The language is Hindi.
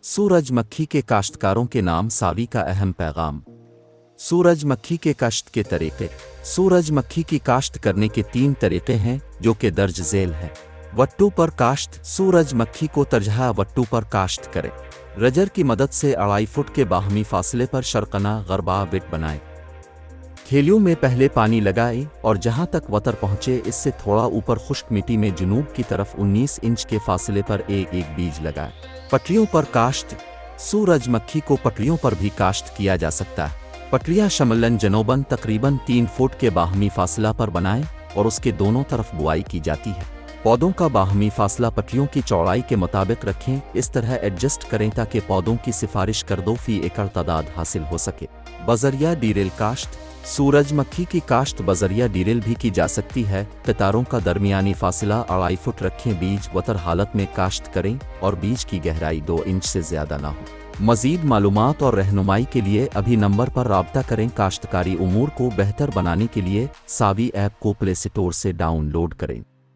सूरज मक्खी के काश्तकारों के नाम सावी का अहम पैगाम। सूरज मक्खी के काश्त के तरीके। सूरज मक्खी की काश्त करने के 3 तरीके हैं जो कि दर्ज झेल हैं। वट्टू पर काश्त। सूरज मक्खी को तरजहा वट्टू पर काश्त करें। रजर की मदद से 2.5 फुट के बाहमी फासले पर शर्कना गरबा विट बनाएं। खेलियों में पहले पानी लगाएं और जहां तक वतर पहुंचे इससे थोड़ा ऊपर खुश्क मिट्टी में जुनूब की तरफ 19 इंच के फासले पर एक बीज लगाएं। पटरियों पर काश्त। सूरज मक्खी को पटरियों पर भी काश्त किया जा सकता है। पटरियां शमलन जनोबन तकरीबन 3 फुट के बाहमी फासला पर बनाएं और उसके दोनों तरफ बुआई की जाती है। पौधों का बाहमी फासला पटरियों की चौड़ाई के मुताबिक रखें। इस तरह एडजस्ट करें ताकि पौधों की सिफारिश करदो फी एकड़ तादाद हासिल हो सके। बजरिया डीरेल काश्त। सूरज मक्खी की काश्त बजरिया डीरेल भी की जा सकती है। कतारों का दरमियानी फासला 2.5 फुट रखें। बीज वतर हालत में काश्त करें और बीज की गहराई 2 इंच से ज़्यादा ना हो। मज़ीद मालूमात और रहनुमाई के लिए अभी नंबर पर राब्ता करें। काश्तकारी उमूर को बेहतर बनाने के लिए सावी ऐप को प्ले स्टोर से डाउनलोड करें।